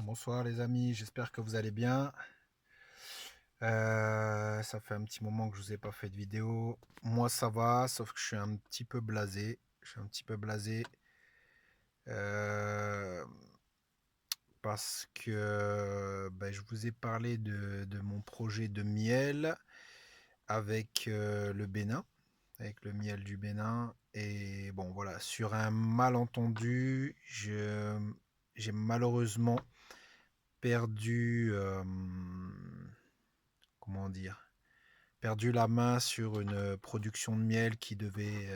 Bonsoir les amis, j'espère que vous allez bien. Ça fait un petit moment que je vous ai pas fait de vidéo. Moi ça va, sauf que je suis un petit peu blasé. Je suis un petit peu blasé euh, parce que je vous ai parlé de mon projet de miel avec le Bénin, avec le miel du Bénin. Et bon voilà, sur un malentendu, j'ai malheureusement perdu, comment dire, perdu la main sur une production de miel qui devait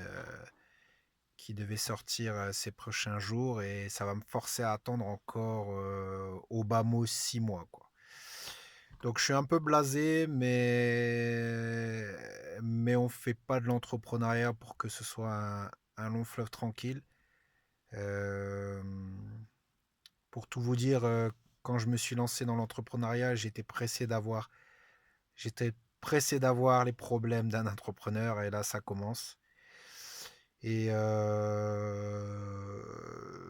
sortir ces prochains jours et ça va me forcer à attendre encore au bas mot 6 mois, quoi. Donc je suis un peu blasé, mais on fait pas de l'entrepreneuriat pour que ce soit un long fleuve tranquille. Euh, pour tout vous dire, quand je me suis lancé dans l'entrepreneuriat, j'étais pressé d'avoir les problèmes d'un entrepreneur et là ça commence. Et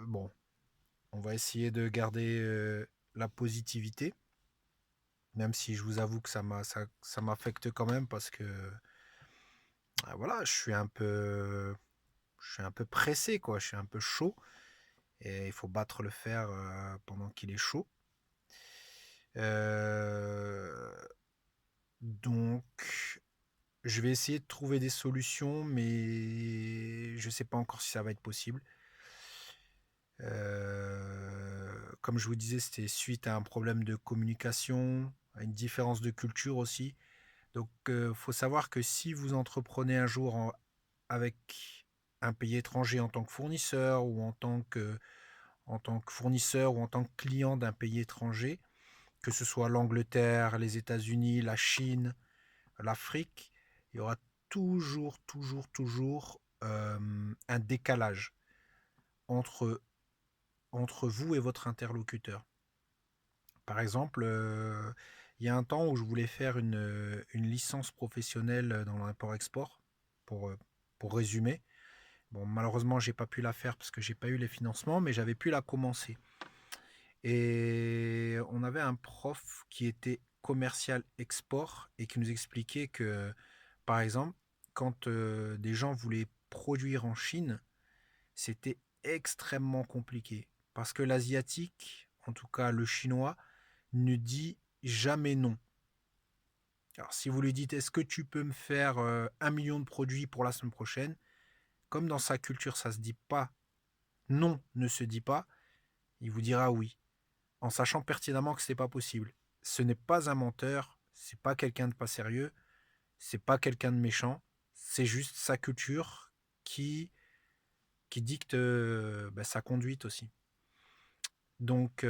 bon, on va essayer de garder la positivité, même si je vous avoue que ça m'affecte quand même parce que voilà, je suis un peu pressé quoi, je suis un peu chaud et il faut battre le fer pendant qu'il est chaud. Euh, donc je vais essayer de trouver des solutions, mais je ne sais pas encore si ça va être possible. Comme je vous disais, c'était suite à un problème de communication, à une différence de culture aussi. Donc, il faut savoir que si vous entreprenez un jour avec un pays étranger en tant que fournisseur ou en tant que fournisseur ou en tant que client d'un pays étranger, que ce soit l'Angleterre, les États-Unis, la Chine, l'Afrique, il y aura toujours un décalage entre, entre vous et votre interlocuteur. Par exemple, il y a un temps où je voulais faire une licence professionnelle dans l'import-export, pour, euh, pour résumer. Bon, malheureusement, j'ai pas pu la faire parce que j'ai pas eu les financements, mais j'avais pu la commencer. Et on avait un prof qui était commercial export et qui nous expliquait que, par exemple, quand des gens voulaient produire en Chine, c'était extrêmement compliqué. Parce que l'asiatique, en tout cas le chinois, ne dit jamais non. Alors si vous lui dites est-ce que tu peux me faire 1 million de produits pour la semaine prochaine, comme dans sa culture ça se dit pas, non ne se dit pas, il vous dira oui, en sachant pertinemment que ce n'est pas possible. Ce n'est pas un menteur, c'est pas quelqu'un de pas sérieux, c'est pas quelqu'un de méchant, c'est juste sa culture qui, qui dicte sa conduite aussi. Donc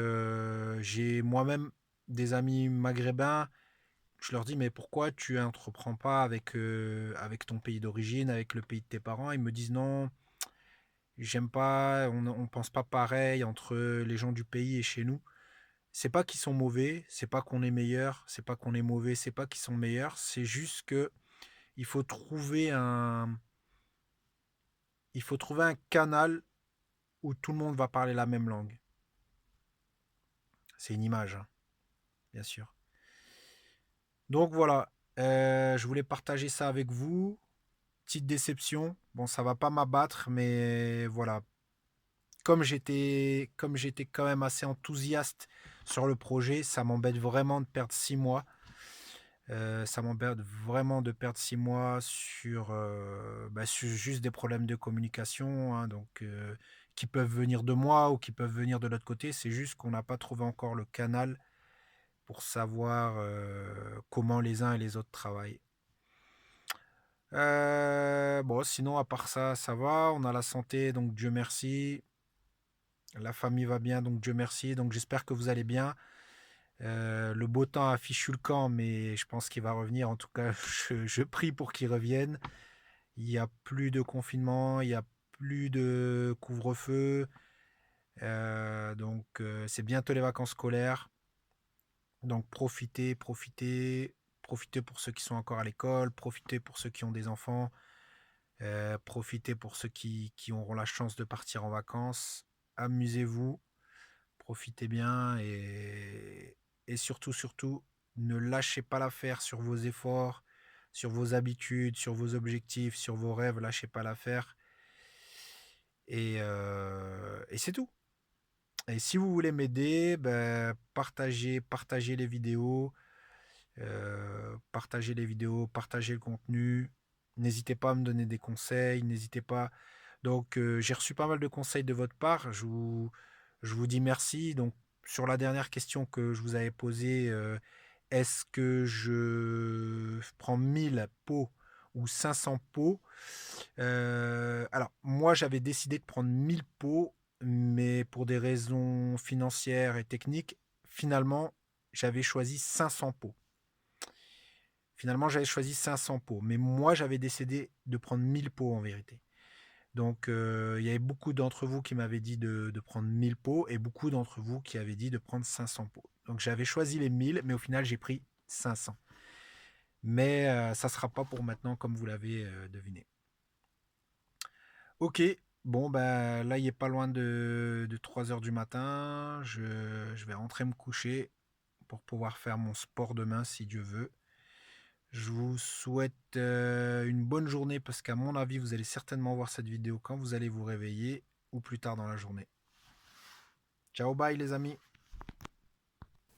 j'ai moi-même des amis maghrébins, je leur dis mais pourquoi tu entreprends pas avec ton pays d'origine, avec le pays de tes parents? Ils me disent non, j'aime pas, on pense pas pareil entre les gens du pays et chez nous. C'est pas qu'ils sont mauvais, c'est pas qu'on est meilleur, c'est pas qu'on est mauvais, c'est pas qu'ils sont meilleurs, c'est juste que il faut trouver un, il faut trouver un canal où tout le monde va parler la même langue. C'est une image, hein, bien sûr. Donc voilà, je voulais partager ça avec vous. Petite déception. Bon, ça va pas m'abattre, mais voilà. Comme j'étais quand même assez enthousiaste sur le projet, ça m'embête vraiment de perdre 6 mois. Ça m'embête vraiment de perdre 6 mois sur juste des problèmes de communication, hein, donc qui peuvent venir de moi ou qui peuvent venir de l'autre côté. C'est juste qu'on n'a pas trouvé encore le canal pour savoir comment les uns et les autres travaillent. Bon, sinon, à part ça, ça va. On a la santé, donc Dieu merci. La famille va bien, donc Dieu merci. Donc j'espère que vous allez bien. Le beau temps a fichu le camp, mais je pense qu'il va revenir. En tout cas, je prie pour qu'il revienne. Il n'y a plus de confinement, il n'y a plus de couvre-feu. Donc c'est bientôt les vacances scolaires. Donc profitez pour ceux qui sont encore à l'école, profitez pour ceux qui ont des enfants. Profitez pour ceux qui auront la chance de partir en vacances. Amusez-vous, profitez bien et surtout, surtout, ne lâchez pas l'affaire sur vos efforts, sur vos habitudes, sur vos objectifs, sur vos rêves, lâchez pas l'affaire et c'est tout. Et si vous voulez m'aider, bah, partagez les vidéos, partagez le contenu. N'hésitez pas à me donner des conseils, n'hésitez pas. Donc, j'ai reçu pas mal de conseils de votre part. Je vous dis merci. Donc, sur la dernière question que je vous avais posée, est-ce que je prends 1000 pots ou 500 pots? Alors, moi, j'avais décidé de prendre 1000 pots, mais pour des raisons financières et techniques, finalement, j'avais choisi 500 pots. Finalement, j'avais choisi 500 pots, mais moi, j'avais décidé de prendre 1000 pots en vérité. Donc, il y avait beaucoup d'entre vous qui m'avaient dit de prendre 1000 pots et beaucoup d'entre vous qui avaient dit de prendre 500 pots. Donc, j'avais choisi les 1000, mais au final, j'ai pris 500. Mais ça ne sera pas pour maintenant, comme vous l'avez deviné. Ok, bon, bah, là, il est pas loin de 3 heures du matin. Je vais rentrer me coucher pour pouvoir faire mon sport demain, si Dieu veut. Je vous souhaite une bonne journée parce qu'à mon avis, vous allez certainement voir cette vidéo quand vous allez vous réveiller ou plus tard dans la journée. Ciao, bye les amis.